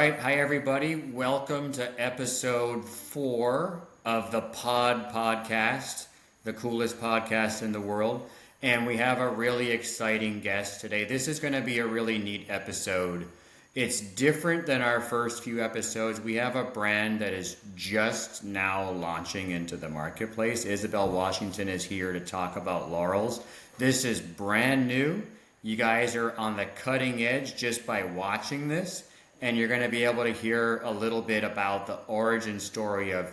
right. Hi, everybody. Welcome to episode 4 of the podcast, the coolest podcast in the world. And we have a really exciting guest today. This is going to be a really neat episode. It's different than our first few episodes. We have a brand that is just now launching into the marketplace. Isabel Washington is here to talk about Laurel's. This is brand new. You guys are on the cutting edge just by watching this. And you're going to be able to hear a little bit about the origin story of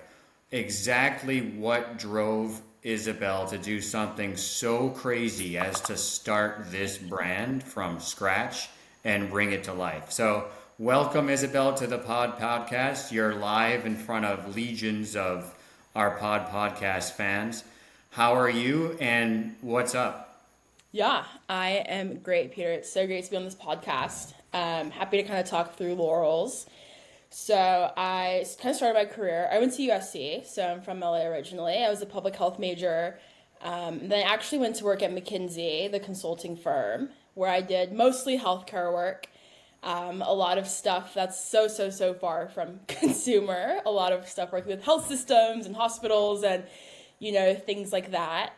exactly what drove Isabel to do something so crazy as to start this brand from scratch and bring it to life. So welcome, Isabel, to the podcast. You're live in front of legions of our podcast fans. How are you and what's up? Yeah, I am great, Peter. It's so great to be on this podcast. Happy to kind of talk through Laurel's. So I kind of started my career. I went to USC, so I'm from LA originally. I was a public health major. Then I actually went to work at McKinsey, the consulting firm, where I did mostly healthcare work. A lot of stuff that's so far from consumer. A lot of stuff working with health systems and hospitals and, things like that.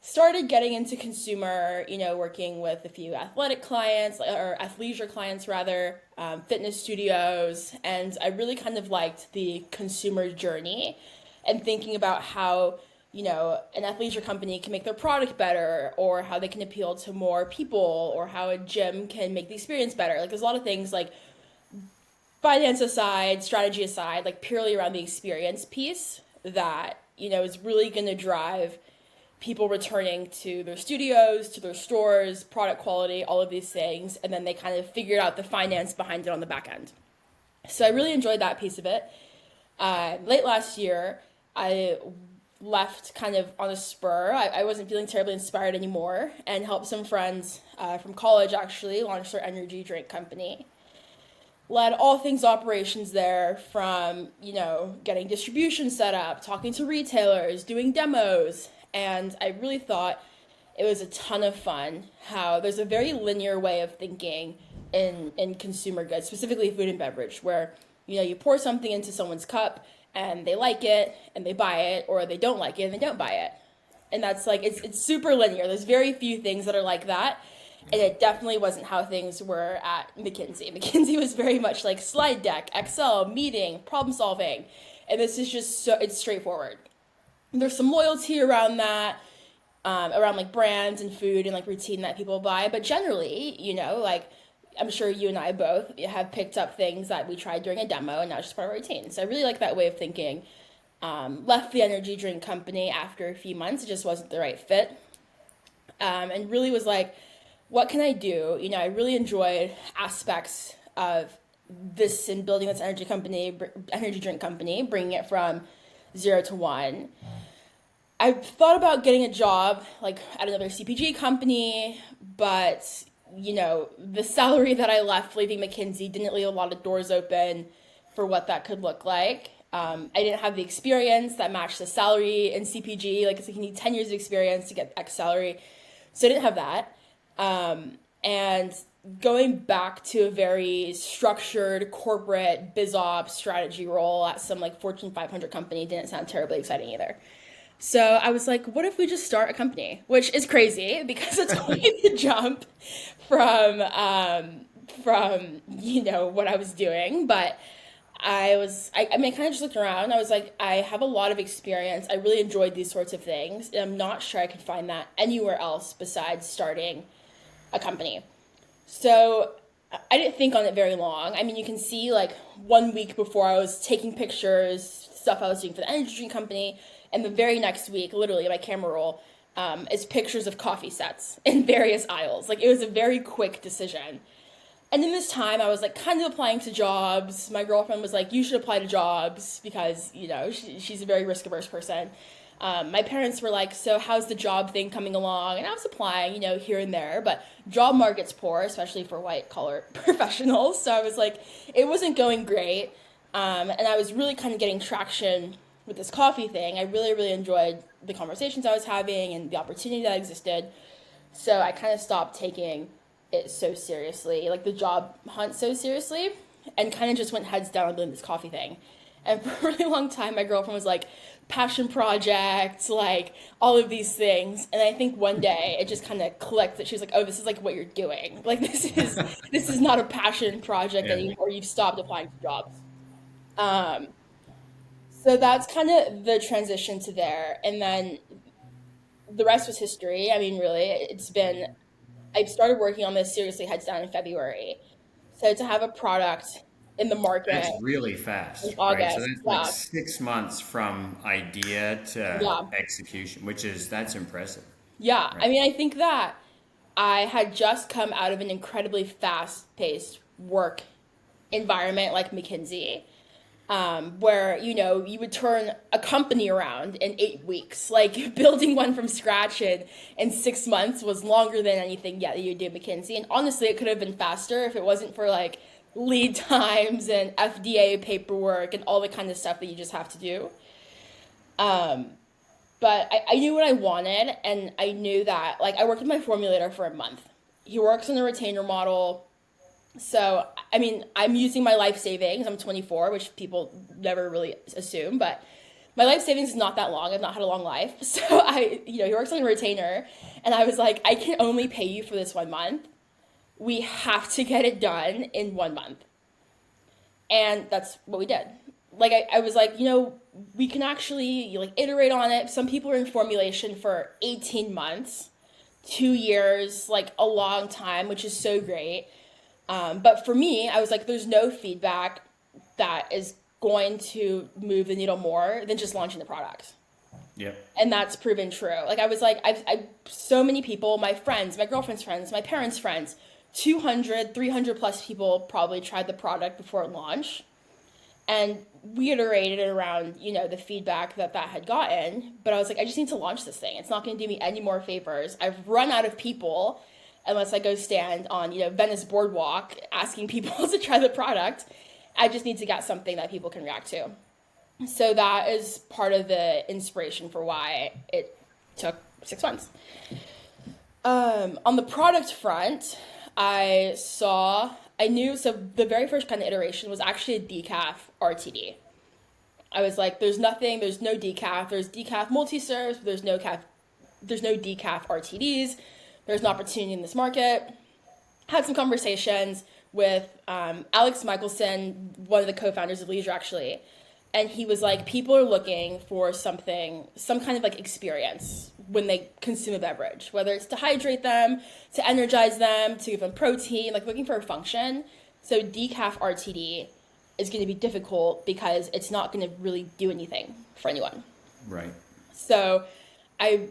Started getting into consumer, working with a few athletic clients, or athleisure clients rather, fitness studios, and I really kind of liked the consumer journey and thinking about how, an athleisure company can make their product better, or how they can appeal to more people, or how a gym can make the experience better. Like, there's a lot of things, like, finance aside, strategy aside, like, purely around the experience piece that, is really going to drive people returning to their studios, to their stores, product quality, all of these things, and then they kind of figured out the finance behind it on the back end. So I really enjoyed that piece of it. Late last year, I left kind of on a spur. I wasn't feeling terribly inspired anymore and helped some friends from college actually launch their energy drink company. Led all things operations there from, getting distribution set up, talking to retailers, doing demos. And I really thought it was a ton of fun how there's a very linear way of thinking in consumer goods, specifically food and beverage, where, you pour something into someone's cup and they like it and they buy it, or they don't like it and they don't buy it. And that's like, it's super linear. There's very few things that are like that. And it definitely wasn't how things were at McKinsey. McKinsey was very much like slide deck, Excel, meeting, problem solving. And this is just it's straightforward. There's some loyalty around that, around like brands and food and like routine that people buy. But generally, like I'm sure you and I both have picked up things that we tried during a demo and now it's just part of our routine. So I really like that way of thinking. Left the energy drink company after a few months. It just wasn't the right fit. And really was like, what can I do? I really enjoyed aspects of this in building this energy drink company, bringing it from 0 to 1. I thought about getting a job like at another CPG company, but the salary that I left leaving McKinsey didn't leave a lot of doors open for what that could look like. I didn't have the experience that matched the salary in CPG. Like, it's like you need 10 years of experience to get X salary. So I didn't have that. And going back to a very structured corporate biz ops strategy role at some like Fortune 500 company didn't sound terribly exciting either. So I was like, what if we just start a company? Which is crazy because it's quite the jump from what I was doing. But I kind of just looked around. I was like, I have a lot of experience. I really enjoyed these sorts of things. And I'm not sure I could find that anywhere else besides starting a company. So I didn't think on it very long. I mean, you can see like 1 week before I was taking pictures, stuff I was doing for the energy drink company. And the very next week, literally my camera roll, is pictures of coffee sets in various aisles. Like, it was a very quick decision. And in this time, I was like kind of applying to jobs. My girlfriend was like, you should apply to jobs because, she's a very risk averse person. My parents were like, so how's the job thing coming along? And I was applying, here and there, but job market's poor, especially for white collar professionals. So I was like, it wasn't going great. And I was really kind of getting traction with this coffee thing. I really, really enjoyed the conversations I was having and the opportunity that existed. So I kind of stopped taking it so seriously, like the job hunt so seriously. and kind of just went heads down doing this coffee thing. And for a really long time, my girlfriend was like, passion project, like all of these things. And I think one day it just kind of clicked that she was like, oh, this is like what you're doing. Like this is not a passion project Yeah. anymore. You've stopped applying for jobs. Um, so that's kind of the transition to there. And then the rest was history. I mean, really, I started working on this seriously heads down in February. So to have a product in the market That's really in fast, right? So August, that's like yeah, 6 months from idea to yeah, execution, that's impressive, yeah. right? I mean, I think that I had just come out of an incredibly fast-paced work environment like McKinsey, where you would turn a company around in 8 weeks. Like building one from scratch in 6 months was longer than anything yet that you do at McKinsey. And honestly, it could have been faster if it wasn't for like lead times and FDA paperwork and all the kind of stuff that you just have to do. Um, but I knew what I wanted, and I knew that like I worked with my formulator for a month. He works on a retainer model. So, I mean, I'm using my life savings. I'm 24, which people never really assume, but my life savings is not that long. I've not had a long life. So he works on a retainer, and I was like, I can only pay you for this 1 month. We have to get it done in 1 month. And that's what we did. Like, I was like, we can actually like iterate on it. Some people are in formulation for 18 months, 2 years, like a long time, which is so great. But for me, I was like, there's no feedback that is going to move the needle more than just launching the product. Yep. And that's proven true. Like I was like, I've so many people, my friends, my girlfriend's friends, my parents' friends, 200, 300 plus people probably tried the product before launch. And we iterated around, the feedback that had gotten. But I was like, I just need to launch this thing. It's not going to do me any more favors. I've run out of people unless I go stand on, Venice Boardwalk asking people to try the product. I just need to get something that people can react to. So that is part of the inspiration for why it took 6 months. On the product front, so the very first kind of iteration was actually a decaf RTD. I was like, there's no decaf. There's decaf multi-serves, but there's no decaf RTDs. There's an opportunity in this market. Had some conversations with Alex Michelson, one of the co-founders of Leisure, actually. And he was like, people are looking for some kind of like experience when they consume a beverage, whether it's to hydrate them, to energize them, to give them protein, like looking for a function. So decaf RTD is going to be difficult because it's not going to really do anything for anyone. Right. So I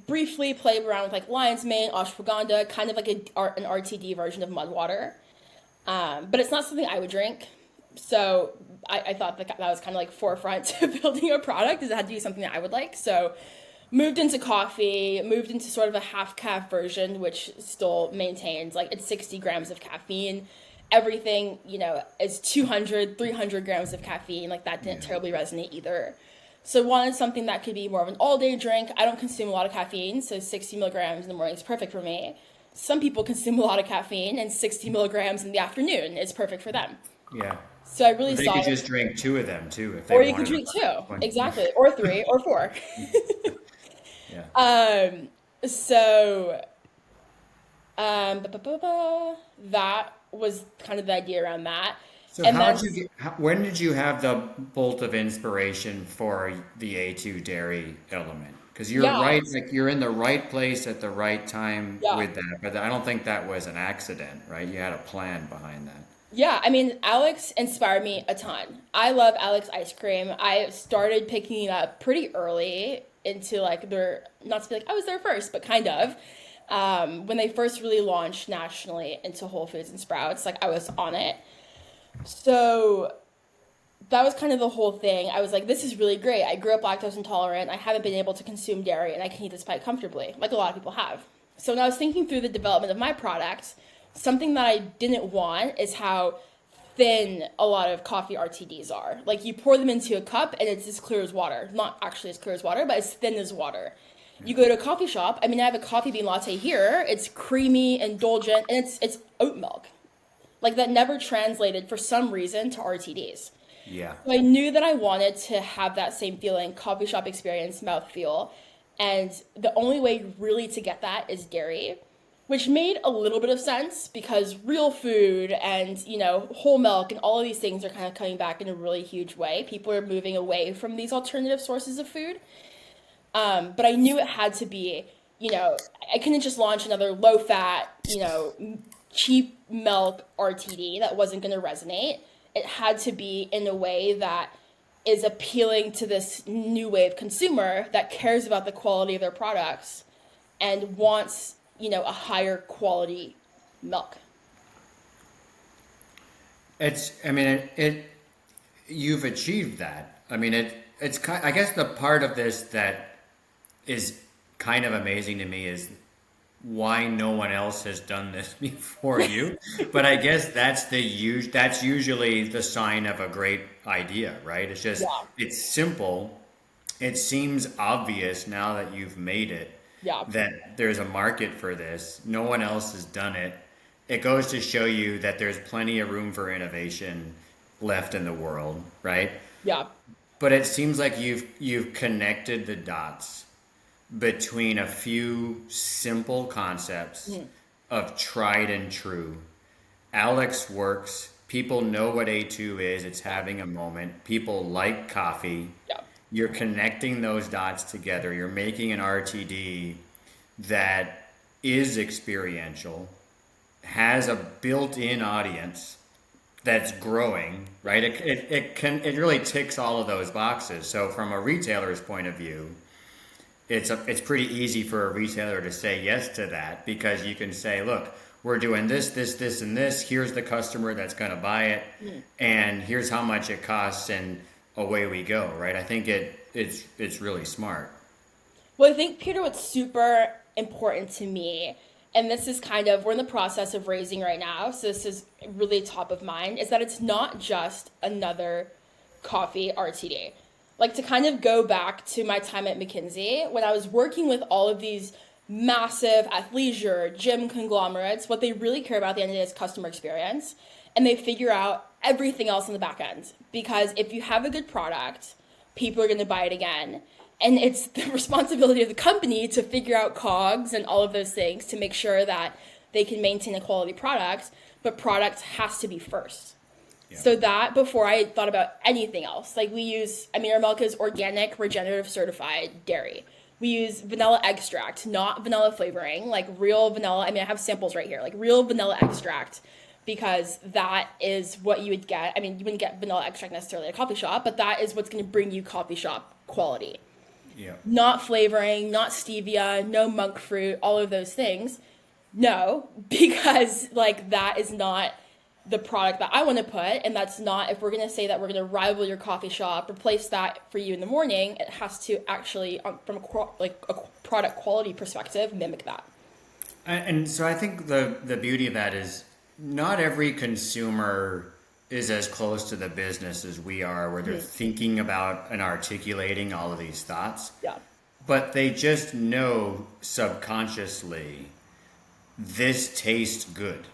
briefly played around with like lion's mane, ashwagandha, kind of like an RTD version of mud water. But it's not something I would drink. So I thought that was kind of like forefront to building a product, is it had to be something that I would like. So moved into coffee, moved into sort of a half calf version, which still maintains like it's 60 grams of caffeine. Everything, is 200, 300 grams of caffeine. Like that didn't terribly resonate either. So wanted something that could be more of an all-day drink. I don't consume a lot of caffeine, so 60 milligrams in the morning is perfect for me. Some people consume a lot of caffeine, and 60 milligrams in the afternoon is perfect for them. Yeah. So I really They saw could it. just drink 2 of them too if they Or wanted. you could drink 2, One. exactly, or 3, or 4. Yeah. So that was kind of the idea around that. So And then when did you have the bolt of inspiration for the A2 dairy element? Because you're yeah, right, like you're in the right place at the right time yeah. with that. But I don't think that was an accident, right? You had a plan behind that. Yeah, I mean, Alex inspired me a ton. I love Alex ice cream. I started picking it up pretty early into like not to be like I was there first, but kind of. When they first really launched nationally into Whole Foods and Sprouts, like I was on it. So that was kind of the whole thing. I was like, this is really great. I grew up lactose intolerant. I haven't been able to consume dairy, and I can eat this quite comfortably, like a lot of people have. So when I was thinking through the development of my product, something that I didn't want is how thin a lot of coffee RTDs are. Like you pour them into a cup and it's as clear as water. Not actually as clear as water, but as thin as water. You go to a coffee shop, I mean, I have a coffee bean latte here. It's creamy, indulgent, and it's oat milk. like that never translated for some reason to RTDs. Yeah. So I knew that I wanted to have that same feeling, coffee shop experience, mouthfeel. And the only way really to get that is dairy, which made a little bit of sense because real food and, whole milk and all of these things are kind of coming back in a really huge way. People are moving away from these alternative sources of food. But I knew it had to be, I couldn't just launch another low fat, cheap milk RTD that wasn't going to resonate. It had to be in a way that is appealing to this new wave consumer that cares about the quality of their products and wants, a higher quality milk. You've achieved that. I guess the part of this that is kind of amazing to me is why no one else has done this before you. But I guess that's usually the sign of a great idea, right? Yeah. It's simple. It seems obvious now that you've made it Yeah. that there's a market for this. No one else has done it. It goes to show you that there's plenty of room for innovation left in the world, right? Yeah. But it seems like you've connected the dots between a few simple concepts of tried and true. Alex works. People know what A2 is. It's having a moment. People like coffee. Yeah. You're connecting those dots together. You're making an RTD that is experiential, has a built-in audience that's growing, right? It really ticks all of those boxes. So from a retailer's point of view, it's pretty easy for a retailer to say yes to that because you can say, look, we're doing this, and this. Here's the customer that's going to buy it, and here's how much it costs, and away we go, right? I think it's really smart. Well, I think, Peter, what's super important to me, and this is we're in the process of raising right now, so this is really top of mind, is that it's not just another coffee RTD. Like, to kind of go back to my time at McKinsey, when I was working with all of these massive athleisure gym conglomerates, what they really care about at the end of the day is customer experience, and they figure out everything else on the back end. Because if you have a good product, people are going to buy it again. And it's the responsibility of the company to figure out COGS and all of those things to make sure that they can maintain a quality product, but product has to be first. Yeah. So that before I thought about anything else, like our milk is organic, regenerative certified dairy. We use vanilla extract, not vanilla flavoring, like real vanilla. I have samples right here, like real vanilla extract, because that is what you would get. You wouldn't get vanilla extract necessarily at a coffee shop, but that is what's going to bring you coffee shop quality. Yeah. Not flavoring, not stevia, no monk fruit, all of those things. No, because that is not the product that I want to put, and that's not, if we're going to say that we're going to rival your coffee shop, replace that for you in the morning, it has to actually, from a product quality perspective, mimic that. And so I think the beauty of that is not every consumer is as close to the business as we are, where they're thinking about and articulating all of these thoughts. Yeah. But they just know subconsciously this tastes good,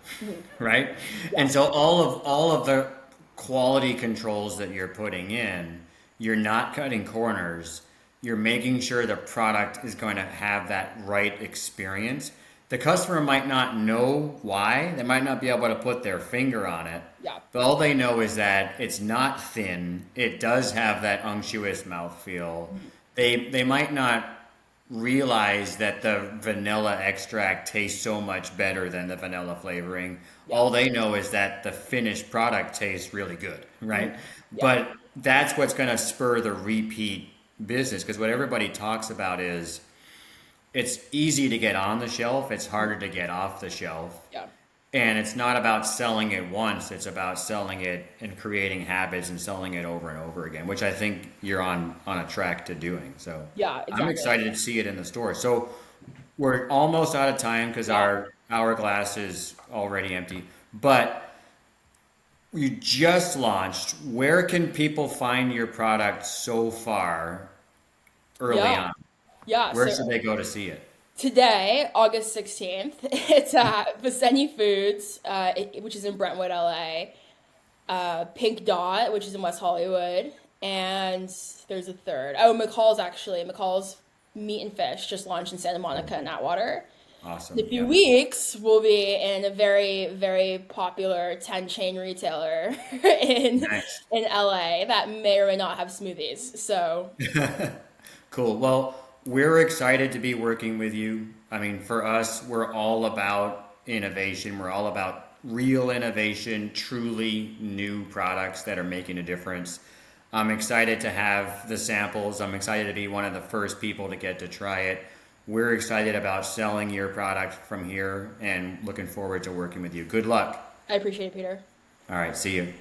right? Yeah. And so all of the quality controls that you're putting in, you're not cutting corners. You're making sure the product is going to have that right experience. The customer might not know why. They might not be able to put their finger on it. Yeah. But all they know is that it's not thin. It does have that unctuous mouthfeel. They might not realize that the vanilla extract tastes so much better than the vanilla flavoring. Yeah. All they know is that the finished product tastes really good, right? Yeah. But that's what's going to spur the repeat business, because what everybody talks about is it's easy to get on the shelf. It's harder to get off the shelf. Yeah. And it's not about selling it once. It's about selling it and creating habits and selling it over and over again, which I think you're on a track to doing. So yeah, exactly. I'm excited to see it in the store. So we're almost out of time because our hourglass is already empty. But you just launched. Where can people find your product so far early on? Yeah. Where should they go to see it? Today, August 16th, it's at Visenyi Foods, which is in Brentwood, LA, Pink Dot, which is in West Hollywood, and there's a third. Oh, McCall's actually. McCall's Meat and Fish just launched in Santa Monica and Atwater. Awesome. In a few Yep. weeks, we'll be in a very, very popular 10 chain retailer in Nice. in LA that may or may not have smoothies. So Cool. Well, we're excited to be working with you. I mean, for us, we're all about innovation. We're all about real innovation, truly new products that are making a difference. I'm excited to have the samples. I'm excited to be one of the first people to get to try it. We're excited about selling your product from here and looking forward to working with you. Good luck. I appreciate it, Peter. All right, see you.